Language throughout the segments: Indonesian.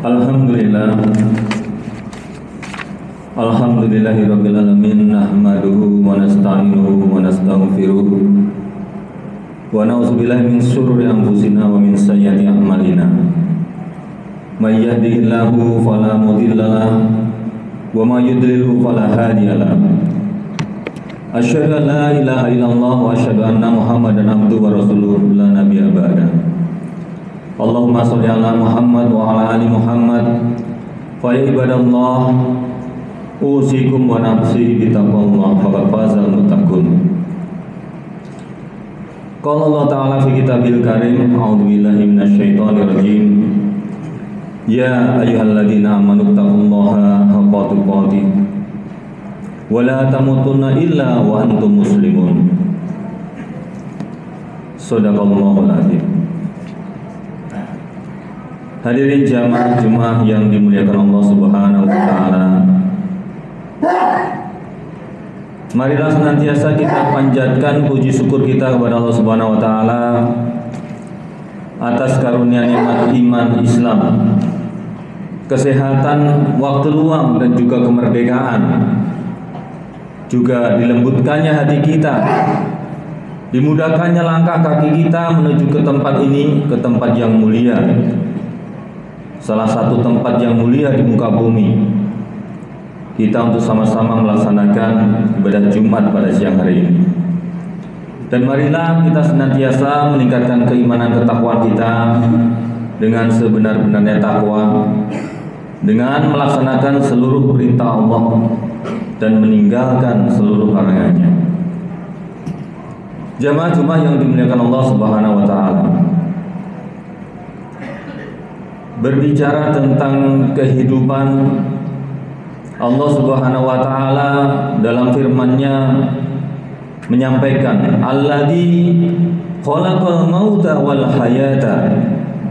Alhamdulillah. Alhamdulillahirabbil alamin, nahmaduhu wa nasta'inuhu wa nastaghfiruh wa na'udzubillahi min syururi anfusina wa min sayyiati a'malina. May yahdihillahu fala mudhillalah wa may yudlilhu fala hadiyalah. Asyhadu an la ilaha illallah wa asyhadu anna Muhammadan abduhu wa rasuluhu la nabiyya ba'da. Allahumma sholli ala Muhammad wa ala ali Muhammad. Fa ya ibadallah, usikum wa nafsi bitaqwallah, faqad fazal muttaqun. Qala Allah Ta'ala fi kitabil karim, a'udzu billahi minasyaitonir rajim. Ya ayyuhalladzina amanu taqullaha haqqa tuqatih wa la tamutunna illa wa antum muslimun. Shadaqallahul azim. Hadirin jamaah Jumat yang dimuliakan Allah Subhanahu wa taala. Marilah senantiasa kita panjatkan puji syukur kita kepada Allah Subhanahu wa taala atas karunia nikmat iman Islam, kesehatan, waktu luang dan juga kemerdekaan. Juga dilembutkannya hati kita, dimudahkannya langkah kaki kita menuju ke tempat ini, ke tempat yang mulia. Salah satu tempat yang mulia di muka bumi. Kita untuk sama-sama melaksanakan ibadah Jumat pada siang hari ini. Dan marilah kita senantiasa meningkatkan keimanan ketakwaan kita dengan sebenar-benarnya takwa, dengan melaksanakan seluruh perintah Allah dan meninggalkan seluruh larangannya. Jamaah Jumat yang dimuliakan Allah Subhanahu wa taala. Berbicara tentang kehidupan, Allah Subhanahu wa taala dalam firman-Nya menyampaikan, alladzi khalaqal mauta wal hayata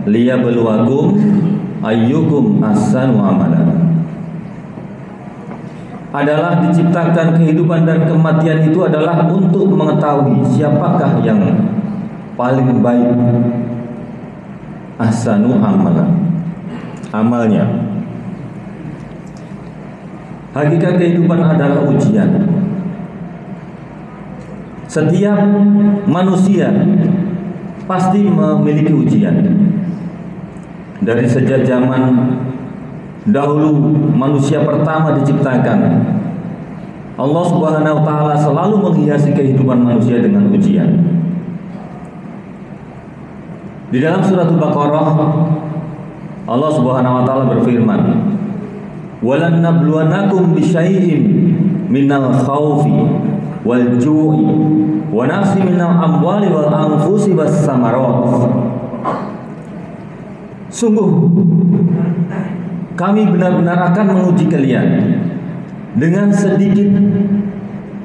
liyabluwakum ayyukum ahsanu amala. Adalah diciptakan kehidupan dan kematian itu adalah untuk mengetahui siapakah yang paling baik ahsanu amala, amalnya. Hakikat kehidupan adalah ujian. Setiap manusia pasti memiliki ujian. Dari sejak zaman dahulu manusia pertama diciptakan, Allah Subhanahu wa taala selalu menghiasi kehidupan manusia dengan ujian. Di dalam surat Al-Baqarah, Allah Subhanahu wa taala berfirman, "Walan nabluwanakum bisyai'in minal khaufi wal ju'i wa nafsin minal amwali wal anfusi was samarat." Sungguh kami benar-benar akan menguji kalian dengan sedikit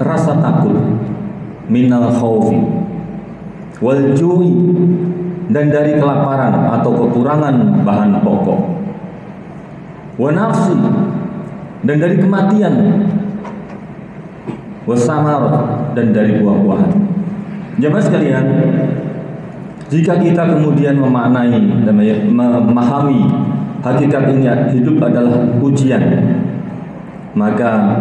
rasa takut, minal khaufi wal ju'i, dan dari kelaparan atau kekurangan bahan pokok, wa nafsi, dan dari kematian, wa samarat, dan dari buah-buahan. Jemaah sekalian, jika kita kemudian memaknai dan memahami hakikat ini, hidup adalah ujian, maka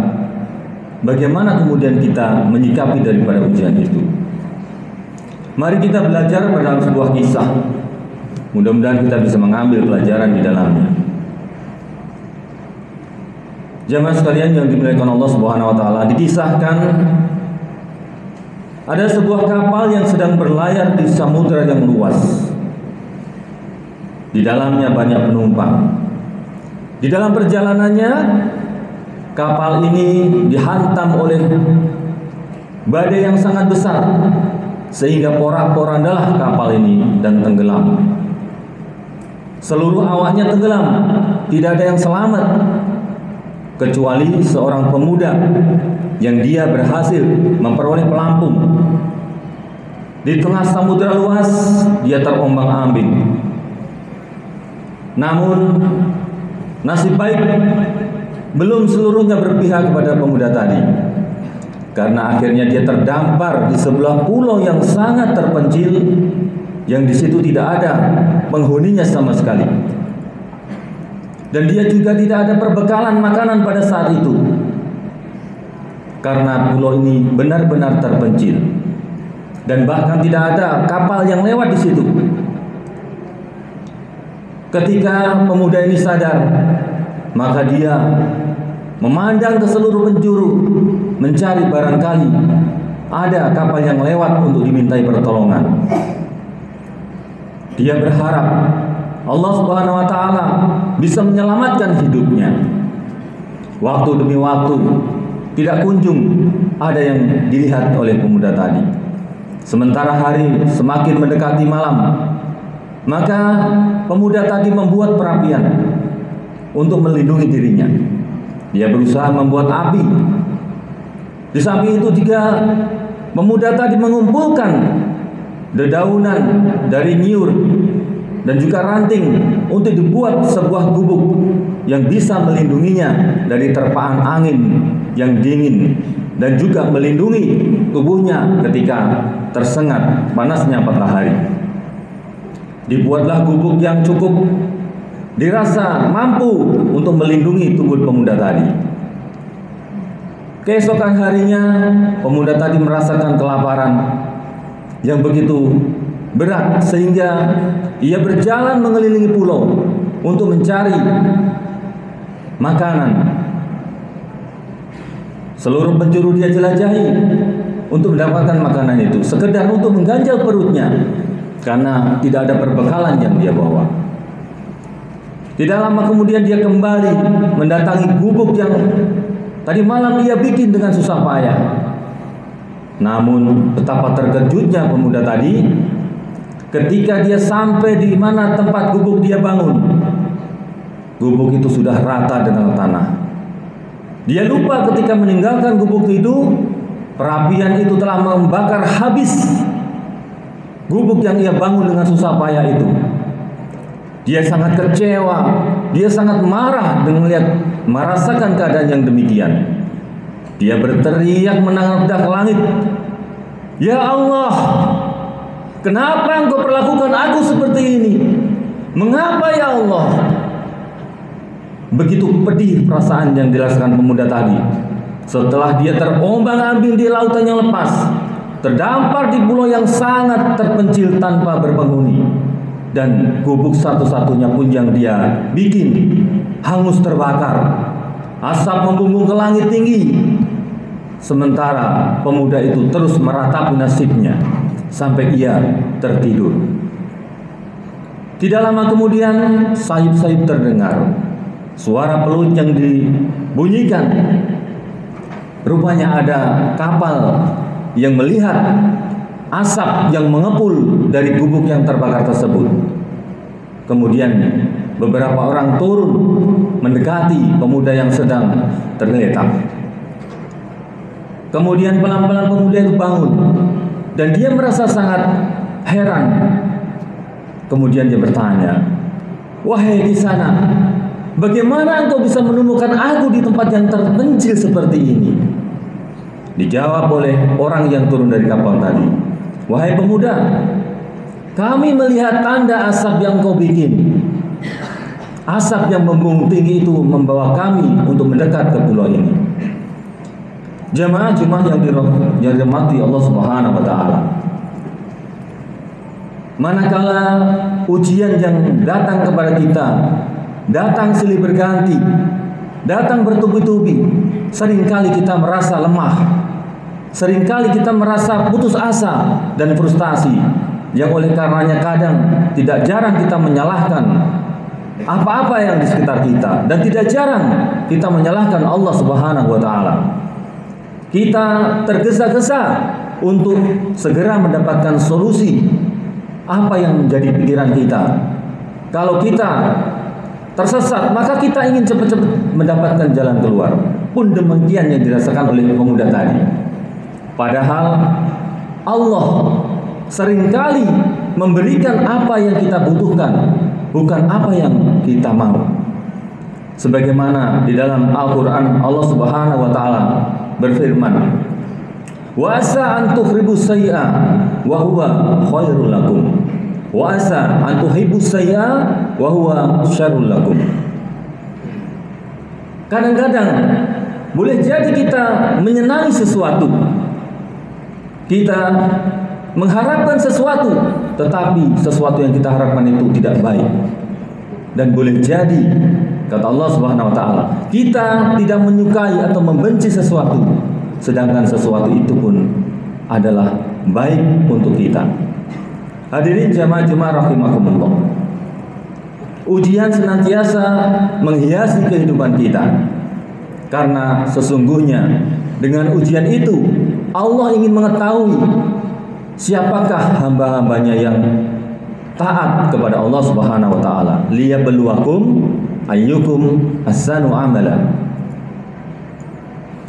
bagaimana kemudian kita menyikapi daripada ujian itu? Mari kita belajar pada sebuah kisah. Mudah-mudahan kita bisa mengambil pelajaran di dalamnya. Jamaah sekalian yang dimuliakan Allah Subhanahu wa taala, dikisahkan ada sebuah kapal yang sedang berlayar di samudra yang luas. Di dalamnya banyak penumpang. Di dalam perjalanannya, kapal ini dihantam oleh badai yang sangat besar, sehingga porak-porandalah kapal ini dan tenggelam. Seluruh awaknya tenggelam, tidak ada yang selamat kecuali seorang pemuda yang dia berhasil memperoleh pelampung. Di tengah samudra luas dia terombang-ambing. Namun nasib baik belum seluruhnya berpihak kepada pemuda tadi. Karena akhirnya dia terdampar di sebelah pulau yang sangat terpencil, yang di situ tidak ada penghuninya sama sekali. dan dia juga tidak ada perbekalan makanan pada saat itu, karena pulau ini benar-benar terpencil dan bahkan tidak ada kapal yang lewat di situ. Ketika pemuda ini sadar, maka dia memandang ke seluruh penjuru mencari barangkali ada kapal yang lewat untuk dimintai pertolongan. Dia berharap Allah Subhanahu wa taala bisa menyelamatkan hidupnya. Waktu demi waktu tidak kunjung ada yang dilihat oleh pemuda tadi. Sementara hari semakin mendekati malam, maka pemuda tadi membuat perapian untuk melindungi dirinya. Dia berusaha membuat api. Di samping itu juga pemuda tadi mengumpulkan dedaunan dari nyiur dan juga ranting untuk dibuat sebuah gubuk yang bisa melindunginya dari terpaan angin yang dingin dan juga melindungi tubuhnya ketika tersengat panasnya matahari. Dibuatlah gubuk yang cukup dirasa mampu untuk melindungi tubuh pemuda tadi. Keesokan harinya, pemuda tadi merasakan kelaparan yang begitu berat sehingga ia berjalan mengelilingi pulau untuk mencari makanan. Seluruh penjuru dia jelajahi untuk mendapatkan makanan itu, sekedar untuk mengganjal perutnya karena tidak ada perbekalan yang dia bawa. Tidak lama kemudian dia kembali mendatangi gubuk yang tadi malam ia bikin dengan susah payah. Namun betapa terkejutnya pemuda tadi ketika dia sampai di mana tempat gubuk dia bangun. Gubuk itu sudah rata dengan tanah. Dia lupa ketika meninggalkan gubuk itu, perapian itu telah membakar habis gubuk yang ia bangun dengan susah payah itu. Dia sangat kecewa, dia sangat marah dengan merasakan keadaan yang demikian. Dia berteriak menengadah ke langit, "Ya Allah, kenapa Engkau perlakukan aku seperti ini? Mengapa ya Allah?" Begitu pedih perasaan yang dirasakan pemuda tadi. Setelah dia terombang-ambing di lautan yang lepas, terdampar di pulau yang sangat terpencil tanpa berpenghuni, dan gubuk satu-satunya pun yang dia bikin hangus terbakar. Asap membumbung ke langit tinggi. Sementara pemuda itu terus meratapi nasibnya sampai ia tertidur. Tidak lama kemudian sayup-sayup terdengar suara peluit yang dibunyikan. Rupanya ada kapal yang melihat asap yang mengepul dari gubuk yang terbakar tersebut. Kemudian beberapa orang turun mendekati pemuda yang sedang tergeletak. Kemudian pelan-pelan pemuda itu bangun dan dia merasa sangat heran. Kemudian dia bertanya, "Wahai Kisana, bagaimana engkau bisa menemukan aku di tempat yang terpencil seperti ini?" Dijawab oleh orang yang turun dari kapal tadi, "Wahai pemuda, kami melihat tanda asap yang kau bikin. Asap yang membumbung tinggi itu membawa kami untuk mendekat ke pulau ini." Jemaah yang dirahmati Allah Subhanahu wa taala. Manakala ujian yang datang kepada kita datang silih berganti, datang bertubi-tubi, seringkali kita merasa lemah, seringkali kita merasa putus asa dan frustasi, yang oleh karenanya kadang tidak jarang kita menyalahkan apa-apa yang di sekitar kita, dan tidak jarang kita menyalahkan Allah Subhanahu wa taala. Kita tergesa-gesa untuk segera mendapatkan solusi apa yang menjadi pikiran kita. Kalau kita tersesat, maka kita ingin cepat-cepat mendapatkan jalan keluar. Pun demikian yang dirasakan oleh pemuda tadi. Padahal Allah seringkali memberikan apa yang kita butuhkan, bukan apa yang kita mau. Sebagaimana di dalam Al-Quran Allah Subhanahu wa taala berfirman, "Wa asa an tukhribu sayyi'a wa huwa khairul lakum, wa asa an tuhibbu sayyi'a wa huwa syarrul lakum." Kadang-kadang boleh jadi kita menyenangi sesuatu, kita mengharapkan sesuatu, tetapi sesuatu yang kita harapkan itu tidak baik. Dan boleh jadi, kata Allah Subhanahu wa taala, kita tidak menyukai atau membenci sesuatu, sedangkan sesuatu itu pun adalah baik untuk kita. Hadirin jamaah rahimakumullah. Ujian senantiasa menghiasi kehidupan kita. Karena sesungguhnya dengan ujian itu Allah ingin mengetahui siapakah hamba-hambanya yang taat kepada Allah Subhanahu wa taala. Liyabluwakum ayyukum ahsanu amala.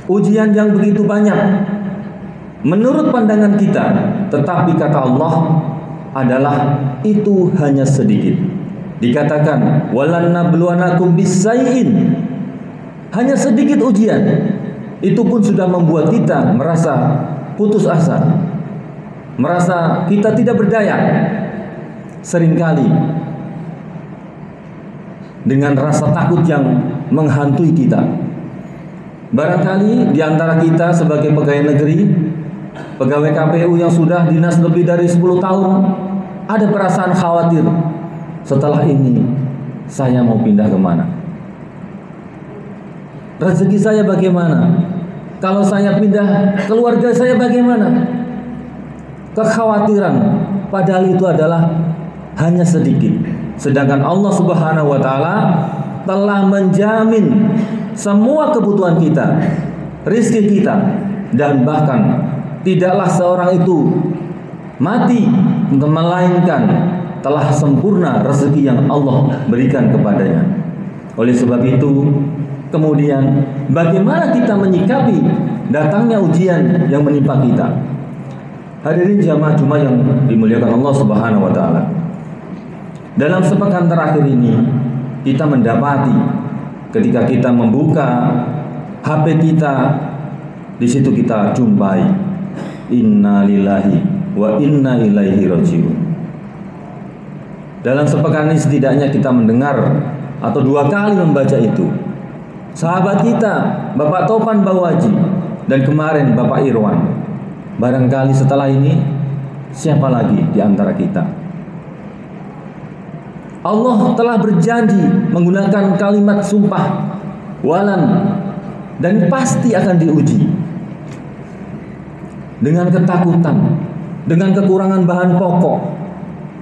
Ujian yang begitu banyak menurut pandangan kita, tetapi kata Allah adalah itu hanya sedikit. Dikatakan walan nabluwanakum bisai'in, hanya sedikit ujian. Itu pun sudah membuat kita merasa putus asa, merasa kita tidak berdaya. Seringkali dengan rasa takut yang menghantui kita. Barangkali di antara kita sebagai pegawai negeri, pegawai KPU yang sudah dinas lebih dari 10 tahun, ada perasaan khawatir, setelah ini saya mau pindah kemana? Rezeki saya bagaimana? Kalau saya pindah, keluarga saya bagaimana? Kekhawatiran, padahal itu adalah hanya sedikit. Sedangkan Allah Subhanahu wa taala telah menjamin semua kebutuhan kita, rezeki kita, dan bahkan tidaklah seorang itu mati melainkan telah sempurna rezeki yang Allah berikan kepadanya. Oleh sebab itu, kemudian bagaimana kita menyikapi datangnya ujian yang menimpa kita? Hadirin jamaah Jumat yang dimuliakan Allah Subhanahu wa taala. Dalam sepekan terakhir ini kita mendapati ketika kita membuka HP kita, di situ kita jumpai inna lillahi wa inna ilaihi rajiun. Dalam sepekan ini setidaknya kita mendengar atau 2 kali membaca itu. Sahabat kita Bapak Topan Bawaji dan kemarin Bapak Irwan. Barangkali setelah ini siapa lagi di antara kita? Allah telah berjanji menggunakan kalimat sumpah walan, dan pasti akan diuji dengan ketakutan, dengan kekurangan bahan pokok,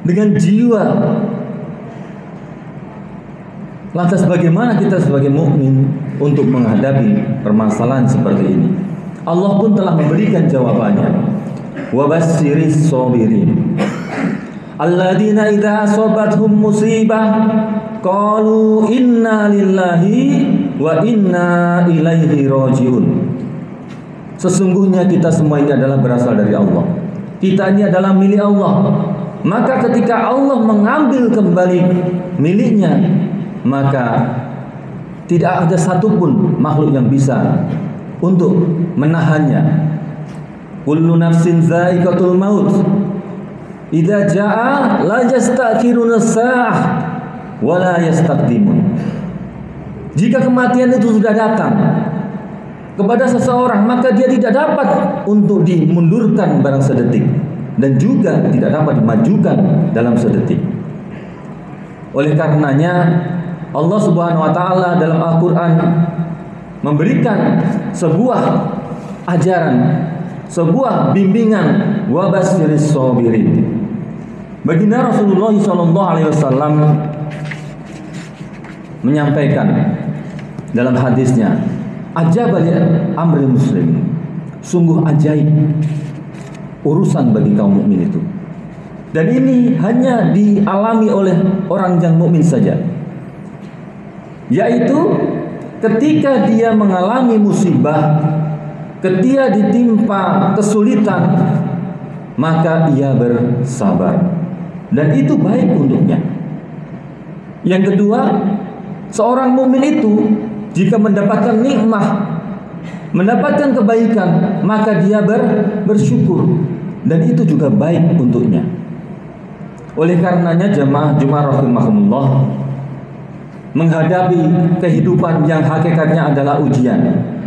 dengan jiwa. Lantas bagaimana kita sebagai mukmin untuk menghadapi permasalahan seperti ini? Allah pun telah memberikan jawabannya. Wa bassiris sabirin alladzina idza asabathum musibah qalu inna lillahi wa inna ilaihi rajiun. Sesungguhnya kita semua ini adalah berasal dari Allah. Kita ini adalah milik Allah. Maka ketika Allah mengambil kembali miliknya, maka tidak ada satupun makhluk yang bisa untuk menahannya. Kullu nafsin za'iqatul maut. Idza jaa la yastakhiruna as-sa'ah wa la yastaqdimun. Jika kematian itu sudah datang kepada seseorang, maka dia tidak dapat untuk dimundurkan barang sedetik, dan juga tidak dapat dimajukan dalam sedetik. Oleh karenanya Allah Subhanahu wa taala dalam Al-Qur'an memberikan sebuah ajaran, sebuah bimbingan, wa basyiris sabirin. Baginda Rasulullah SAW menyampaikan dalam hadisnya, ajab amri muslim, sungguh ajaib urusan bagi kaum mukmin itu. Dan ini hanya dialami oleh orang yang mukmin saja, yaitu ketika dia mengalami musibah, ketika ditimpa kesulitan, maka ia bersabar, dan itu baik untuknya. Yang kedua, seorang mukmin itu jika mendapatkan nikmah, mendapatkan kebaikan, maka dia bersyukur, dan itu juga baik untuknya. Oleh karenanya jemaah Jumat rahimahumullah, menghadapi kehidupan yang hakikatnya adalah ujian,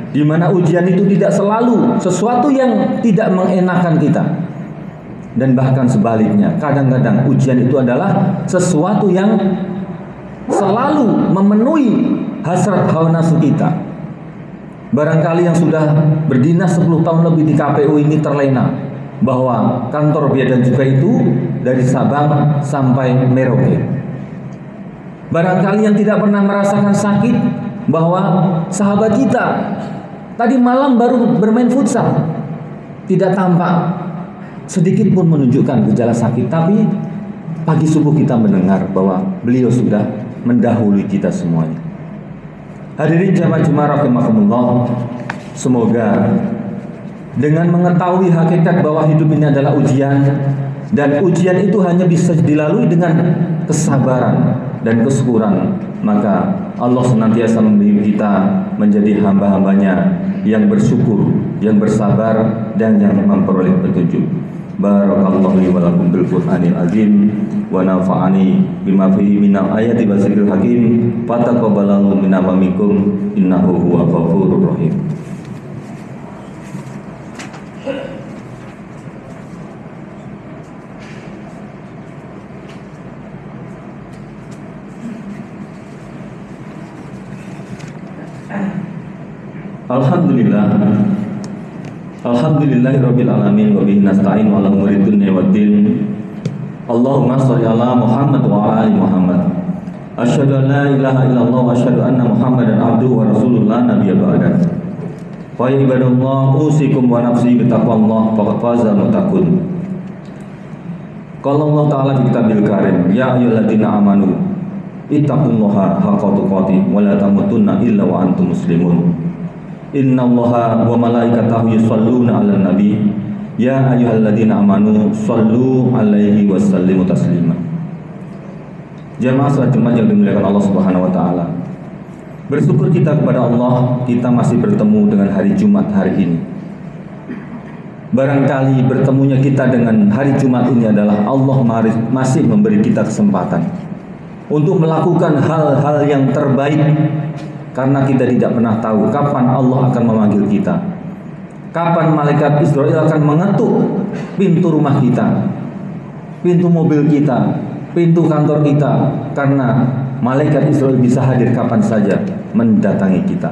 di mana ujian itu tidak selalu sesuatu yang tidak mengenakan kita, dan bahkan sebaliknya, kadang-kadang ujian itu adalah sesuatu yang selalu memenuhi hasrat hawa nafsu kita. Barangkali yang sudah berdinas 10 tahun lebih di KPU ini terlena bahwa kantor Bea dan Cukai itu dari Sabang sampai Merauke. Barangkali yang tidak pernah merasakan sakit bahwa sahabat kita tadi malam baru bermain futsal, tidak tampak sedikit pun menunjukkan gejala sakit, tapi pagi subuh kita mendengar bahwa beliau sudah mendahului kita semuanya. Hadirin jamaah rahimakumullah, semoga dengan mengetahui hakikat bahwa hidup ini adalah ujian, dan ujian itu hanya bisa dilalui dengan kesabaran dan kesyukuran, maka Allah senantiasa mendidik kita menjadi hamba-hambanya yang bersyukur, yang bersabar, dan yang memperoleh petunjuk. Barakallahu li wa lakum bil Qur'anil azim wa nafa'ani bima fihi minal ayati wa zikril hakim fataqabbalallahu minna wa minkum innahu huwal ghafurur rahim. Alhamdulillahirabbil alamin wa bihi nasta'in wa ala umuri dunya waddin. Allahumma shalli ala Muhammad wa ala ali Muhammad. Asyhadu an la ilaha illallah wa asyhadu anna Muhammadan abduhu wa rasulullah nabiyya ba'da. Wa ibadallah usikum wa nafsi bi taqwallah faqad faza muttaqun. Qala Allah Ta'ala fi kitabil karim, ya ayyuhalladzina amanu ittaqullaha haqqa tuqatih wa la tamutunna illa wa antum muslimun. Innallaha wa malaikatahu yusholluna 'alan nabi ya ayyuhalladzina amanu shollu 'alaihi wa sallimu taslima. Jamaah salat Jumat yang dimuliakan Allah Subhanahu wa taala. Bersyukur kita kepada Allah, kita masih bertemu dengan hari Jumat hari ini. Barangkali bertemunya kita dengan hari Jumat ini adalah Allah masih memberi kita kesempatan untuk melakukan hal-hal yang terbaik, karena kita tidak pernah tahu kapan Allah akan memanggil kita, kapan malaikat Israel akan mengetuk pintu rumah kita, pintu mobil kita, pintu kantor kita, karena malaikat Israel bisa hadir kapan saja mendatangi kita.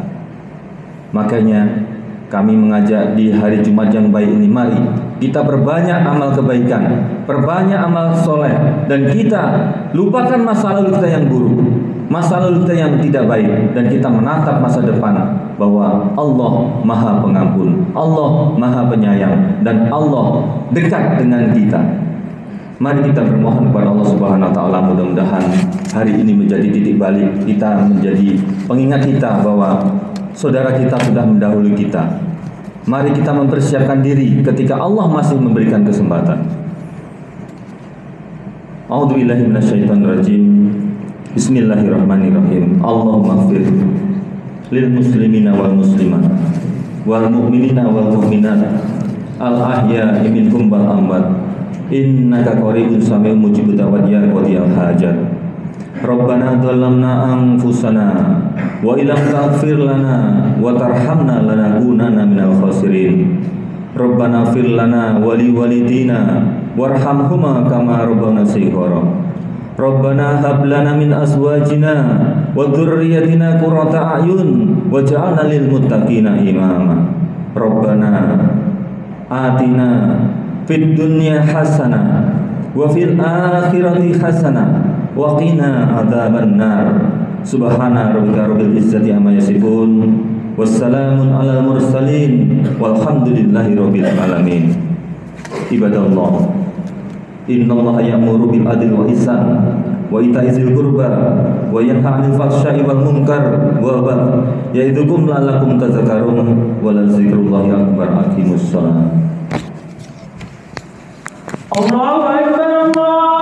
Makanya kami mengajak di hari Jumat yang baik ini, mari kita perbanyak amal kebaikan, perbanyak amal soleh, dan kita lupakan masa lalu kita yang buruk, masa lalu kita yang tidak baik, dan kita menatap masa depan bahwa Allah Maha Pengampun, Allah Maha Penyayang, dan Allah dekat dengan kita. Mari kita bermohon kepada Allah Subhanahu wa taala, mudah-mudahan hari ini menjadi titik balik kita, menjadi pengingat kita bahwa saudara kita sudah mendahului kita. Mari kita mempersiapkan diri ketika Allah masih memberikan kesempatan. A'udzubillahi minasyaitonirrajim. Bismillahirrahmanirrahim. Allahumma ighfir lil muslimina wal muslimat wal mu'minina wal mu'minat al ahya'i minhum wal amwat innaka qaribun sami'un mujibud da'wat ya qadiyal hajat. Rabbana dhalamna anfusana wa illam taghfir lana wa tarhamna lanakunanna minal khasirin. Rabbana fir lana wa liwalidina warhamhuma kama rabbana shighara. Rabbana hab lana min azwajina wa dhurriyyatina qurrata a'yun waj'alna lil muttaqina imama. Rabbana atina fid dunya hasanah wa fil akhirati hasanah wa qina adzaban nar. Subhana rabbika rabbil izzati amma yasifun wassalamun alal mursalin walhamdulillahi rabbil alamin. Ibadallah, innallaha ya'muru bil adli wa ihsan wa ita'i dzil qurba wa yanha 'anil fahsya'i wal munkar wa ya'idzukum la'allakum tadhakkarun wa la dzikrullahi akbar. Aqimus shalah. Allahu akbar.